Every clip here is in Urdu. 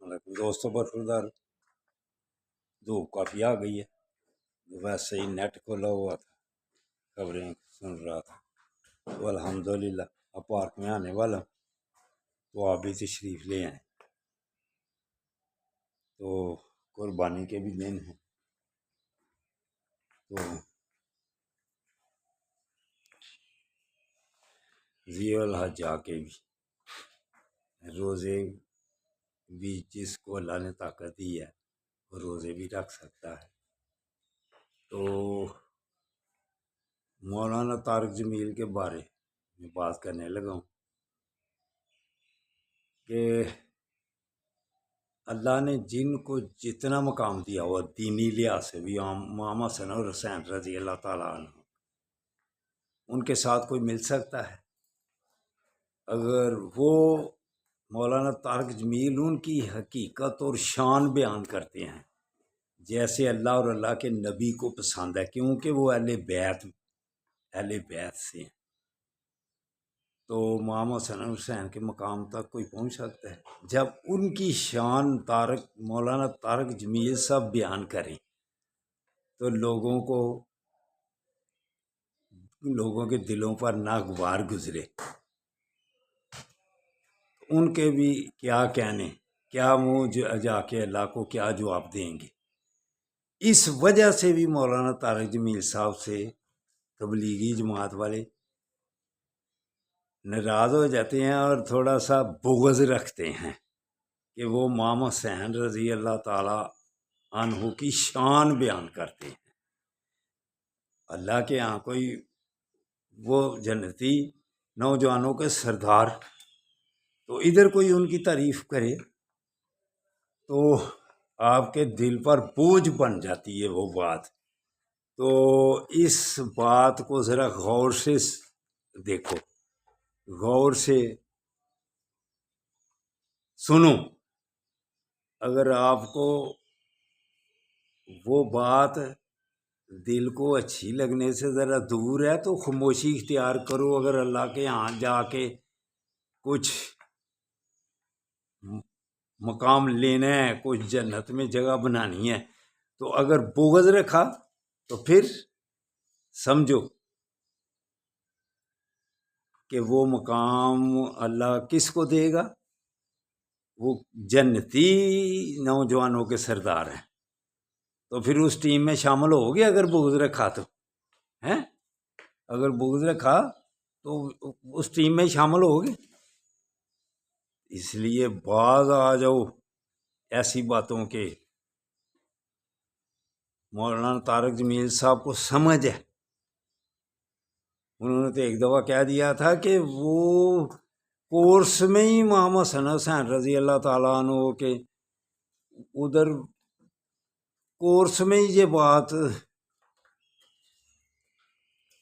لیکن دوستوں برخوردار دھوپ کافی آ گئی ہے، ویسے ہی نیٹ کھولا ہوا تھا، خبریں سن رہا تھا تو الحمدللہ اب پارک میں آنے والا ہوں، تو آپ بھی تشریف لے آئیں۔ تو قربانی کے بھی دن ہیں، تو ذی الحج جا کے بھی روزے بھی جس کو اللہ نے طاقت دی ہے وہ روزے بھی رکھ سکتا ہے۔ تو مولانا طارق جمیل کے بارے میں بات کرنے لگا ہوں کہ اللہ نے جن کو جتنا مقام دیا ہوا دینی لحاظ سے بھی امام حسن اور حسین رضی اللہ تعالیٰ عنہ، ان کے ساتھ کوئی مل سکتا ہے؟ اگر وہ مولانا طارق جمیل ان کی حقیقت اور شان بیان کرتے ہیں جیسے اللہ اور اللہ کے نبی کو پسند ہے، کیونکہ وہ اہل بیت سے ہیں، تو امام حسن حسین کے مقام تک کوئی پہنچ سکتا ہے؟ جب ان کی شان مولانا طارق جمیل صاحب بیان کریں تو لوگوں کے دلوں پر ناگوار گزرے، ان کے بھی کیا کہنے، کیا منہ جا کے اللہ کو کیا جواب دیں گے؟ اس وجہ سے بھی مولانا طارق جمیل صاحب سے تبلیغی جماعت والے ناراض ہو جاتے ہیں اور تھوڑا سا بغض رکھتے ہیں کہ وہ امام حسین رضی اللہ تعالی عنہ کی شان بیان کرتے ہیں۔ اللہ کے ہاں کوئی وہ جنتی نوجوانوں کے سردار، تو ادھر کوئی ان کی تعریف کرے تو آپ کے دل پر بوجھ بن جاتی ہے وہ بات۔ تو اس بات کو ذرا غور سے دیکھو، غور سے سنو، اگر آپ کو وہ بات دل کو اچھی لگنے سے ذرا دور ہے تو خاموشی اختیار کرو۔ اگر اللہ کے یہاں جا کے کچھ مقام لینا ہے، کچھ جنت میں جگہ بنانی ہے، تو اگر بغض رکھا تو پھر سمجھو کہ وہ مقام اللہ کس کو دے گا؟ وہ جنتی نوجوانوں کے سردار ہیں، تو پھر اس ٹیم میں شامل ہو گے اگر بغض رکھا تو ہیں؟ اگر بغض رکھا تو اس ٹیم میں شامل ہو گے؟ اس لیے باز آ جاؤ ایسی باتوں کے۔ مولانا طارق جمیل صاحب کو سمجھ ہے، انہوں نے تو ایک دفعہ کہہ دیا تھا کہ وہ کورس میں ہی امام حسن حسین رضی اللہ تعالیٰ عنہ کے ادھر کورس میں ہی یہ بات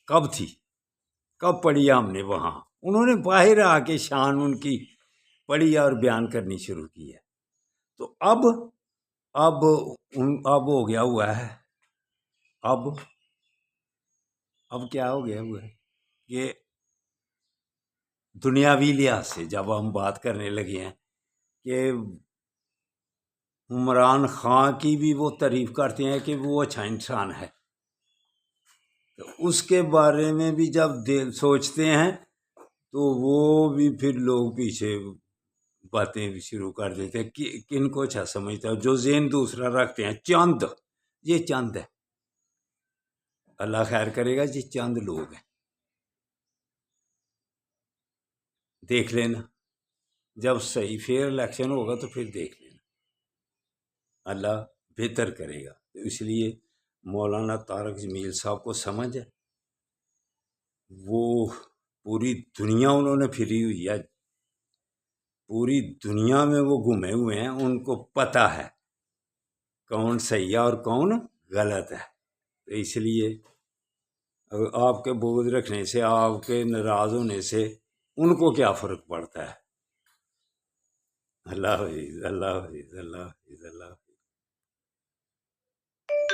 کب تھی، کب پڑھی ہم نے وہاں؟ انہوں نے باہر آ کے شان ان کی پڑھی اور بیان کرنی شروع کی ہے۔ تو اب ہو گیا ہوا ہے، اب کیا ہو گیا ہوا ہے کہ دنیاوی لحاظ سے جب ہم بات کرنے لگے ہیں کہ عمران خان کی بھی وہ تعریف کرتے ہیں کہ وہ اچھا انسان ہے، تو اس کے بارے میں بھی جب سوچتے ہیں تو وہ بھی پھر لوگ پیچھے باتیں بھی شروع کر دیتے ہیں۔ کن کو اچھا سمجھتا ہے؟ جو ذہن دوسرا رکھتے ہیں، چند، یہ چند ہے، اللہ خیر کرے گا، یہ چند لوگ ہیں، دیکھ لینا، جب صحیح فیئر الیکشن ہوگا تو پھر دیکھ لینا، اللہ بہتر کرے گا۔ تو اس لیے مولانا طارق جمیل صاحب کو سمجھ ہے، وہ پوری دنیا انہوں نے پھری ہوئی ہے، پوری دنیا میں وہ گھومے ہوئے ہیں، ان کو پتہ ہے کون صحیح ہے اور کون غلط ہے۔ تو اس لیے آپ کے بغض رکھنے سے، آپ کے ناراض ہونے سے ان کو کیا فرق پڑتا ہے؟ اللہ حافظ، اللہ حافظ، اللہ حافظ، اللہ حافظ۔